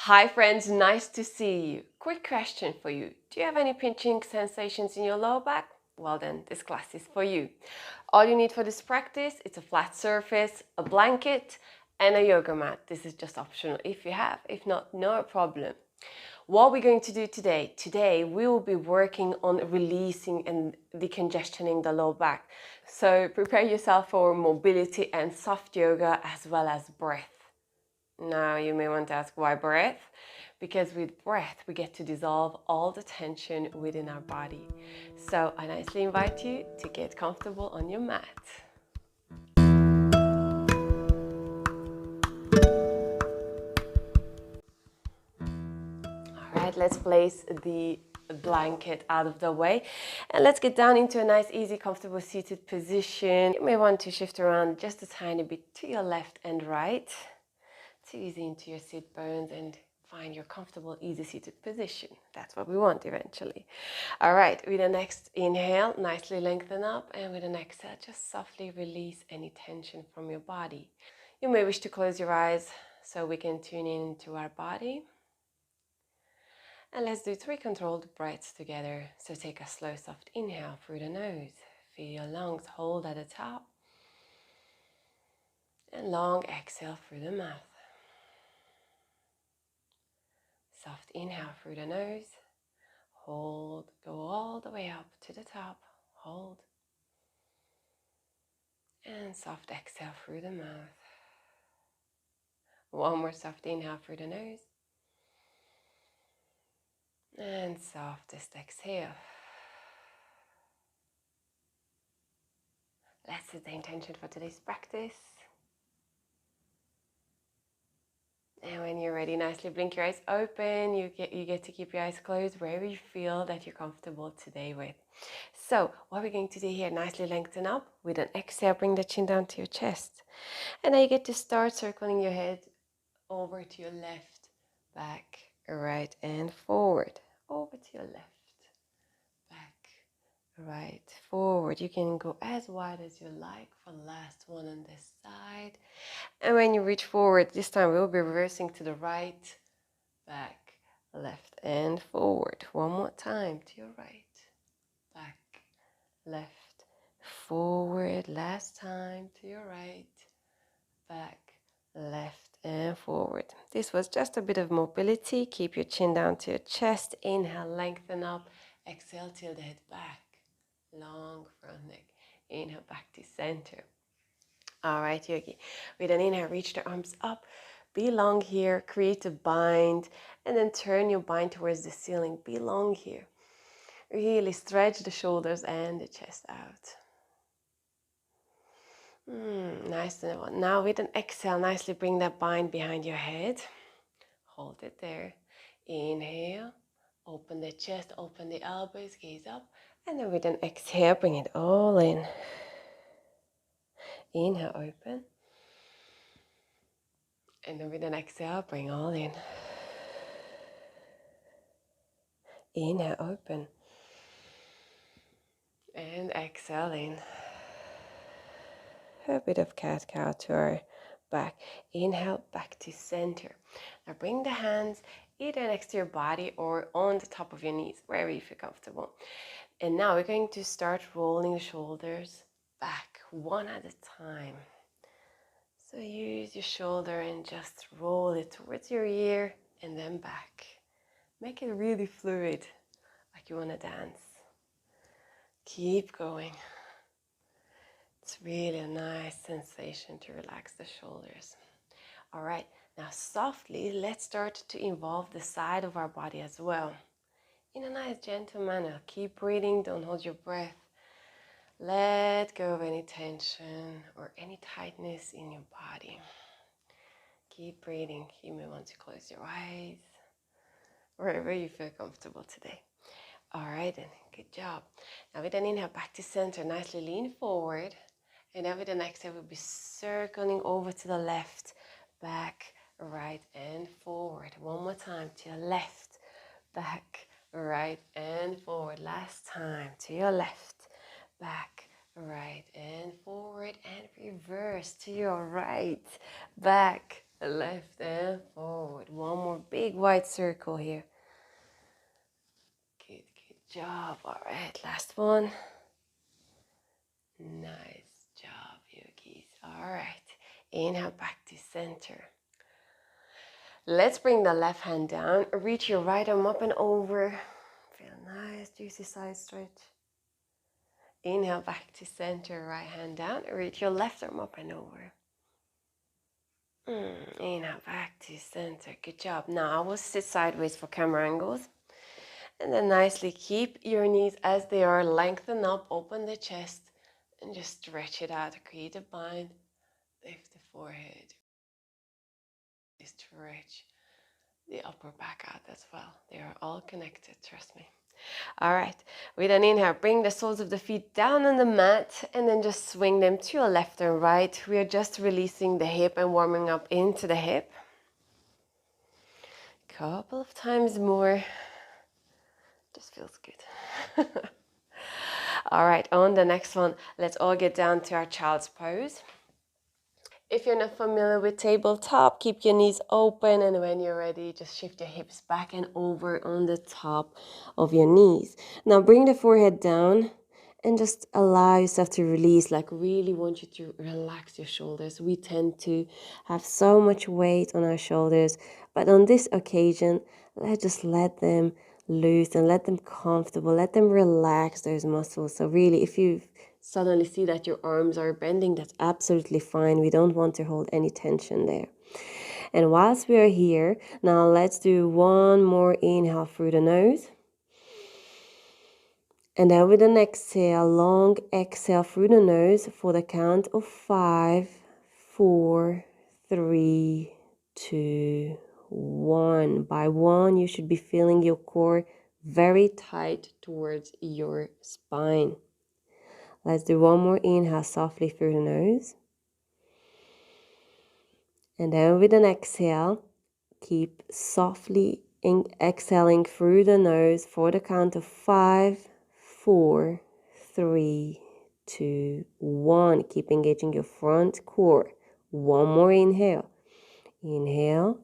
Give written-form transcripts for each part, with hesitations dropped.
Hi friends, nice to see you. Quick question for you. Do you have any pinching sensations in your lower back? Well then, this class is for you. All you need for this practice is a flat surface, a blanket, and a yoga mat. This is just optional if you have. If not, no problem. What we're going to do today? Today we will be working on releasing and decongestioning the lower back. So prepare yourself for mobility and soft yoga as well as breath. Now you may want to ask why breath? Because with breath we get to dissolve all the tension within our body. So I nicely invite you to get comfortable on your mat. Alright, let's place the blanket out of the way and let's get down into a nice, easy, comfortable seated position. You may want to shift around just a tiny bit to your left and right. To ease into your sit bones and find your comfortable, easy seated position. That's what we want eventually. All right, with the next inhale, nicely lengthen up, and with an exhale, just softly release any tension from your body. You may wish to close your eyes so we can tune into our body. And let's do 3 controlled breaths together. So take a slow, soft inhale through the nose. Feel your lungs hold at the top. And long exhale through the mouth. Soft inhale through the nose. Hold, go all the way up to the top. Hold. And soft exhale through the mouth. One more soft inhale through the nose. And softest exhale. Let's set the intention for today's practice. And when you're ready, nicely blink your eyes open. You get to keep your eyes closed wherever you feel that you're comfortable today with. So what we're going to do here, nicely lengthen up. With an exhale, bring the chin down to your chest. And now you get to start circling your head over to your left, back, right, and forward. Over to your left, back, right, forward. You can go as wide as you like for the last one on this side. And when you reach forward, this time we'll be reversing to the right, back, left, and forward. One more time to your right, back, left, forward. Last time to your right, back, left, and forward. This was just a bit of mobility. Keep your chin down to your chest. Inhale, lengthen up. Exhale, tilt the head back. Long front neck. Inhale, back to center. All right, yogi. With an inhale, reach the arms up. Be long here. Create a bind. And then turn your bind towards the ceiling. Be long here. Really stretch the shoulders and the chest out. Nice. Now with an exhale, nicely bring that bind behind your head. Hold it there. Inhale. Open the chest, open the elbows, gaze up. And then with an exhale, bring it all in. Inhale, open. And then with an exhale, bring all in. Inhale, open. And exhale in. A bit of cat-cow to our back. Inhale, back to center. Now bring the hands either next to your body or on the top of your knees, wherever you feel comfortable. And now we're going to start rolling the shoulders back one at a time. So use your shoulder and just roll it towards your ear and then back. Make it really fluid, like you want to dance. Keep going. It's really a nice sensation to relax the shoulders. All right, now softly, let's start to involve the side of our body as well. In a nice gentle manner. Keep breathing, don't hold your breath. Let go of any tension or any tightness in your body. Keep breathing. You may want to close your eyes, wherever you feel comfortable today. All right, then, good job. Now with an inhale, back to center, nicely lean forward. And then with the next exhale, we'll be circling over to the left, back, right, and forward. One more time, to your left, back, right, and forward. Last time, to your left, back, right, and forward, and reverse to your right, back, left, and forward. One more big wide circle here. Good, good job. All right, last one. Nice job, yogis. All right, inhale back to center. Let's bring the left hand down. Reach your right arm up and over. Feel nice, juicy side stretch. Inhale back to center, right hand down. Reach your left arm up and over. Inhale back to center. Good job. Now I will sit sideways for camera angles. And then nicely keep your knees as they are. Lengthen up, open the chest, and just stretch it out. Create a bind. Lift the forehead. Stretch the upper back out as well. They are all connected, trust me. All right, with an inhale, bring the soles of the feet down on the mat and then just swing them to your left and right. We are just releasing the hip and warming up into the hip. Couple of times more. Just feels good. All right, on the next one, let's all get down to our child's pose. If you're not familiar with tabletop, keep your knees open, and when you're ready, just shift your hips back and over on the top of your knees. Now bring the forehead down and just allow yourself to release. Like, really want you to relax your shoulders. We tend to have so much weight on our shoulders, but on this occasion, let's just let them loose and let them comfortable, let them relax those muscles. So really, if you suddenly see that your arms are bending, that's absolutely fine. We don't want to hold any tension there. And whilst we are here, now let's do one more inhale through the nose. And then with an exhale, long exhale through the nose for the count of 5, 4, 3, 2, 1. By 1, you should be feeling your core very tight towards your spine. Let's do one more inhale softly through the nose. And then with an exhale, keep softly exhaling through the nose for the count of 5, 4, 3, 2, 1. Keep engaging your front core. One more inhale. Inhale.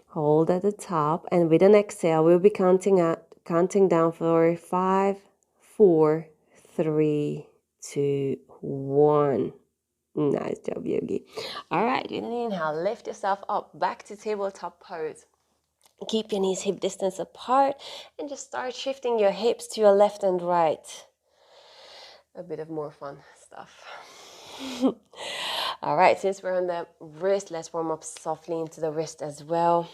Hold at the top. And with an exhale, we'll be counting down for 5, 4, 3, 2, 1. Nice job, yogi. All right, with an inhale, lift yourself up back to tabletop pose. Keep your knees hip distance apart and just start shifting your hips to your left and right. A bit of more fun stuff. All right, since we're on the wrist, let's warm up softly into the wrist as well.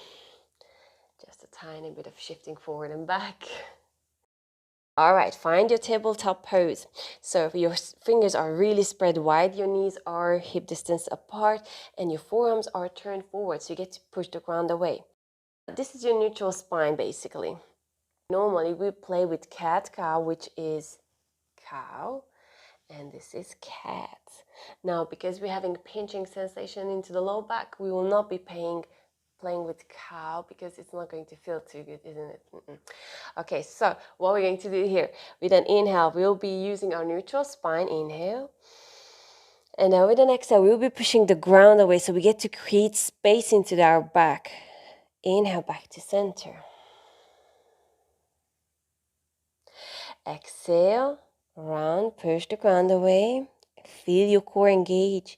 Just a tiny bit of shifting forward and back. All right, find your tabletop pose. So your fingers are really spread wide, your knees are hip distance apart, and your forearms are turned forward, so you get to push the ground away. This is your neutral spine, basically. Normally, we play with cat-cow, which is cow, and this is cat. Now, because we're having pinching sensation into the low back, we will not be playing with cow because it's not going to feel too good, isn't it? Okay, so what we're going to do here, with an inhale, we'll be using our neutral spine, inhale. And now with an exhale, we'll be pushing the ground away so we get to create space into our back. Inhale back to center. Exhale, round, push the ground away. Feel your core engage.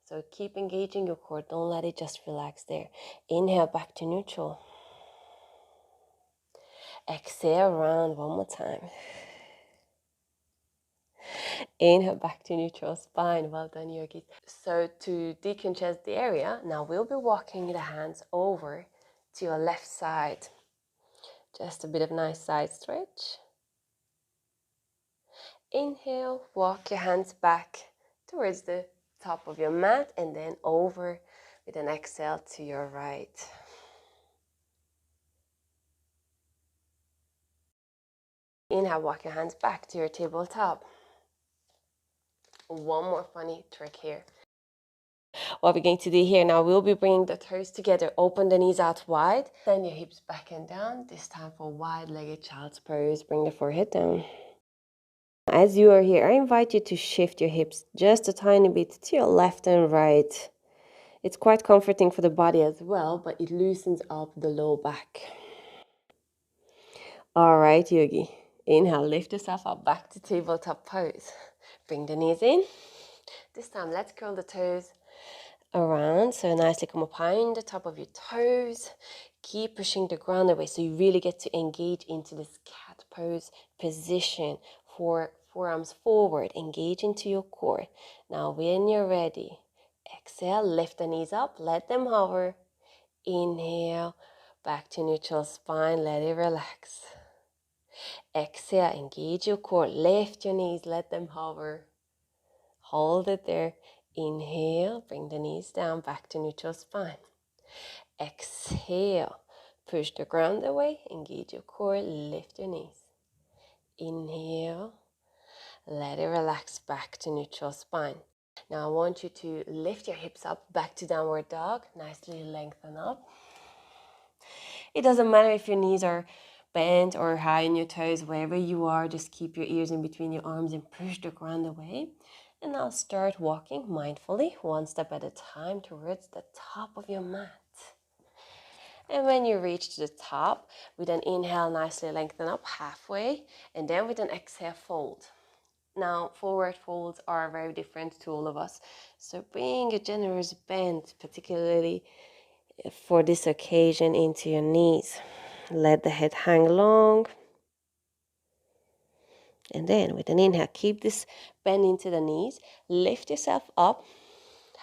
So keep engaging your core, don't let it just relax there. Inhale back to neutral. Exhale, round one more time. Inhale back to neutral spine. Well done, yogis. So to decongest the area, now we'll be walking the hands over to your left side. Just a bit of nice side stretch. Inhale, walk your hands back towards the top of your mat and then over with an exhale to your right. Inhale, walk your hands back to your tabletop. One more funny trick here. What we're going to do here now, we'll be bringing the toes together, open the knees out wide, send your hips back and down. This time for wide-legged child's pose, bring the forehead down. As you are here, I invite you to shift your hips just a tiny bit to your left and right. It's quite comforting for the body as well, but it loosens up the low back. All right, Yogi. Inhale, lift yourself up back to tabletop pose. Bring the knees in. This time, let's curl the toes around. So nicely come up high on the top of your toes. Keep pushing the ground away so you really get to engage into this cat pose position. Forearms forward, engage into your core. Now, when you're ready, exhale, lift the knees up, let them hover. Inhale, back to neutral spine, let it relax. Exhale, engage your core, lift your knees, let them hover. Hold it there. Inhale, bring the knees down, back to neutral spine. Exhale, push the ground away, engage your core, lift your knees. Inhale, let it relax, back to neutral spine. Now I want you to lift your hips up, back to downward dog, nicely lengthen up. It doesn't matter if your knees are bent or high in your toes, wherever you are, just keep your ears in between your arms and push the ground away. And now start walking mindfully, one step at a time towards the top of your mat. And when you reach to the top, with an inhale, nicely lengthen up halfway, and then with an exhale, fold. Now, forward folds are very different to all of us. So bring a generous bend, particularly for this occasion, into your knees. Let the head hang long. And then with an inhale, keep this bend into the knees. Lift yourself up.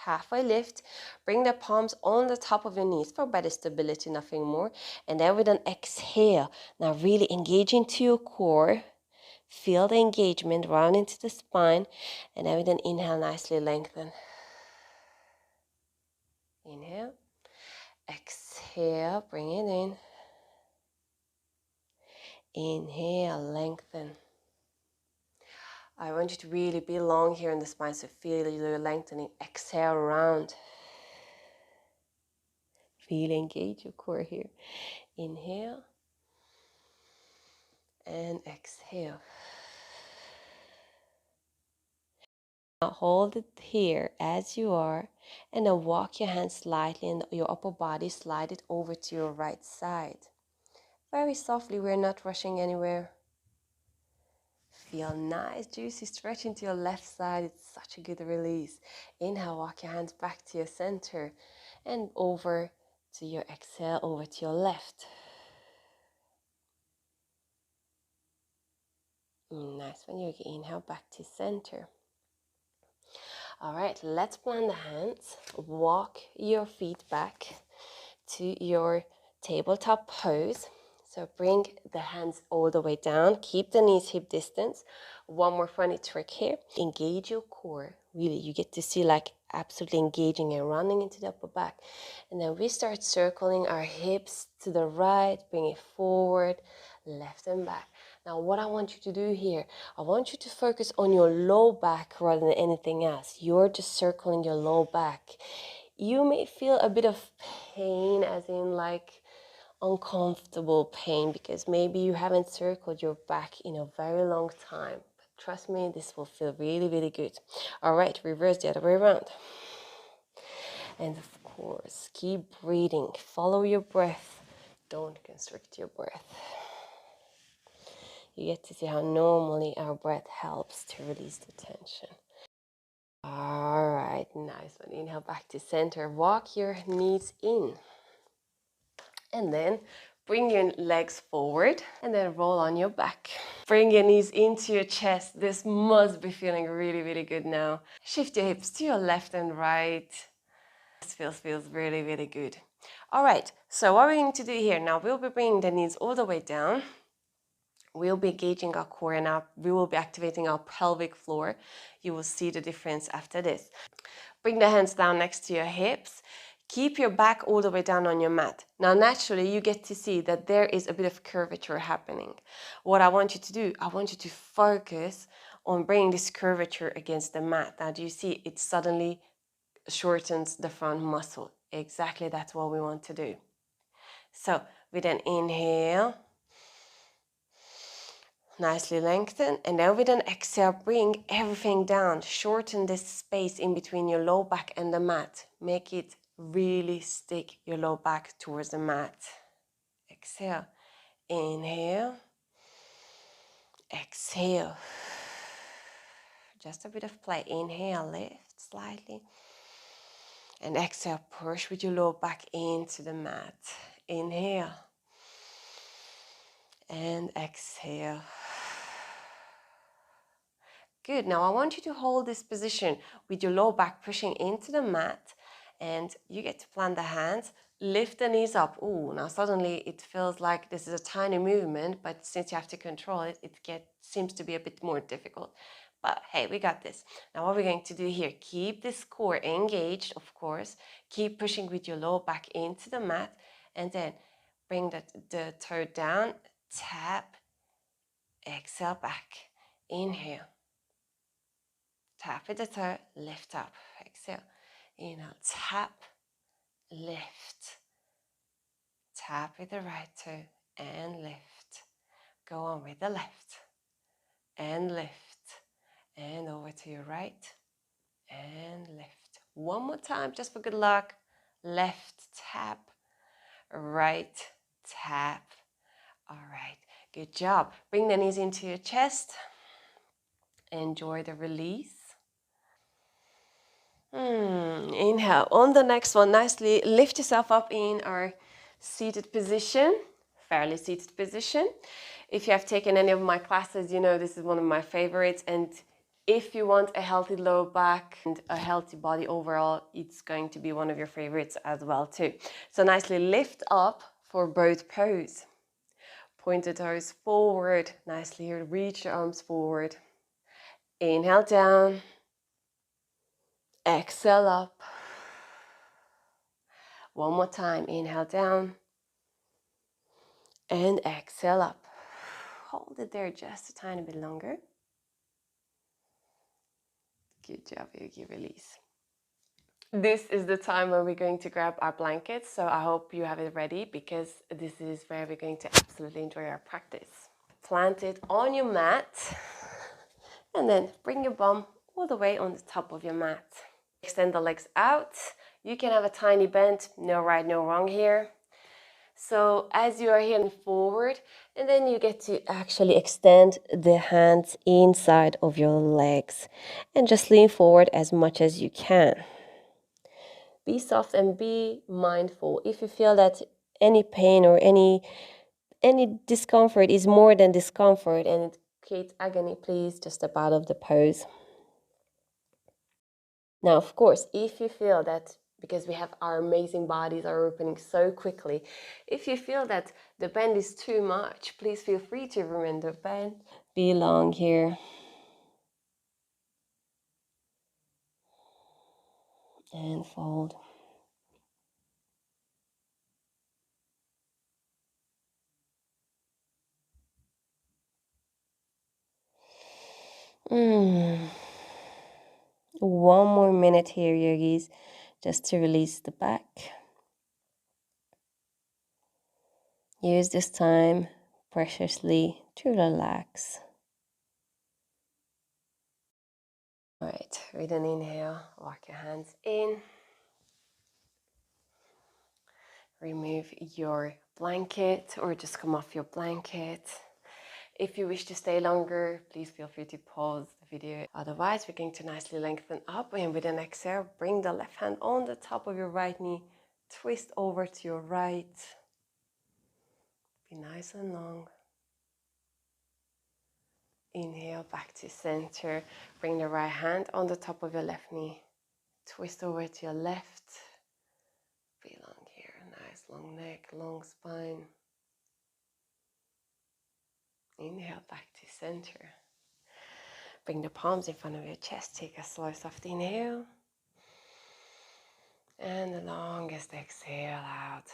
Halfway lift. Bring the palms on the top of your knees for better stability, nothing more. And then with an exhale, now really engage into your core. Feel the engagement round into the spine. And then with an inhale, nicely lengthen. Inhale. Exhale, bring it in. Inhale, lengthen. I want you to really be long here in the spine, so feel your lengthening. Exhale, round. Feel engage your core here. Inhale and exhale. Now hold it here as you are, and then walk your hands slightly in your upper body, slide it over to your right side. Very softly, we're not rushing anywhere. Feel nice, juicy stretch into your left side. It's such a good release. Inhale, walk your hands back to your center and over to your exhale, over to your left. Nice when you inhale back to center. All right, let's plant the hands. Walk your feet back to your tabletop pose. So bring the hands all the way down. Keep the knees hip distance. One more funny trick here. Engage your core. Really, you get to see like absolutely engaging and running into the upper back. And then we start circling our hips to the right. Bring it forward, left and back. Now what I want you to do here, I want you to focus on your low back rather than anything else. You're just circling your low back. You may feel a bit of pain, as in like uncomfortable pain, because maybe you haven't circled your back in a very long time. But trust me, this will feel really, really good. All right, reverse the other way around. And of course, keep breathing. Follow your breath. Don't constrict your breath. You get to see how normally our breath helps to release the tension. All right, nice one. Inhale back to center. Walk your knees in. And then bring your legs forward and then roll on your back. Bring your knees into your chest. This must be feeling really, really good now. Shift your hips to your left and right. This feels really, really good. All right, so what we're going to do here now, we'll be bringing the knees all the way down. We'll be engaging our core and we will be activating our pelvic floor. You will see the difference after this. Bring the hands down next to your hips. Keep your back all the way down on your mat. Now, naturally, you get to see that there is a bit of curvature happening. What I want you to do, I want you to focus on bringing this curvature against the mat. Now, do you see it suddenly shortens the front muscle? Exactly, that's what we want to do. So, with an inhale, nicely lengthen, and then with an exhale, bring everything down. Shorten this space in between your low back and the mat. Make it Really stick your low back towards the mat. Exhale. Inhale. Exhale. Just a bit of play. Inhale, lift slightly. And exhale, push with your low back into the mat. Inhale. And exhale. Good. Now I want you to hold this position with your low back pushing into the mat, and you get to plant the hands, lift the knees up. Ooh, now suddenly it feels like this is a tiny movement, but since you have to control it, seems to be a bit more difficult. But hey, we got this. Now what we're going to do here, keep this core engaged, of course. Keep pushing with your low back into the mat, and then bring the toe down, tap, exhale back, inhale. Tap with the toe, lift up, exhale. Inhale, tap, lift. Tap with the right toe and lift. Go on with the left and lift. And over to your right and lift. One more time, just for good luck. Left tap, right tap. All right, good job. Bring the knees into your chest. Enjoy the release. Inhale. On the next one, nicely lift yourself up in our seated position, fairly seated position. If you have taken any of my classes, you know this is one of my favorites. And if you want a healthy low back and a healthy body overall, it's going to be one of your favorites as well too. So nicely lift up for both pose. Point the toes forward. Nicely reach your arms forward. Inhale down. Exhale up. One more time. Inhale down. And exhale up. Hold it there just a tiny bit longer. Good job, Yogi. Release. This is the time where we're going to grab our blankets. So I hope you have it ready, because this is where we're going to absolutely enjoy our practice. Plant it on your mat. And then bring your bum all the way on the top of your mat. Extend the legs out. You can have a tiny bend. No right, no wrong here. So as you are heading forward, and then you get to actually extend the hands inside of your legs and just lean forward as much as you can. Be soft and be mindful. If you feel that any pain or any discomfort is more than discomfort and it creates agony, please just step out of the pose. Now, of course, if you feel that, because we have our amazing bodies are opening so quickly, if you feel that the bend is too much, please feel free to remain the bend. Be long here. And fold. One more minute here, yogis, just to release the back. Use this time preciously to relax. All right, with an inhale, walk your hands in. Remove your blanket or just come off your blanket. If you wish to stay longer, please feel free to pause the video. Otherwise, we're going to nicely lengthen up, and with an exhale, bring the left hand on the top of your right knee, twist over to your right. Be nice and long. Inhale back to center. Bring the right hand on the top of your left knee, twist over to your left. Be long here. Nice long neck, long spine. Inhale back to center. Bring the palms in front of your chest. Take a slow, soft inhale. And the longest exhale out.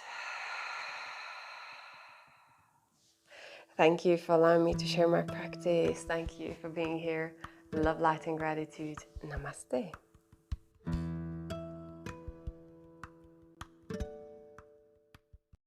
Thank you for allowing me to share my practice. Thank you for being here. Love, light, and gratitude. Namaste.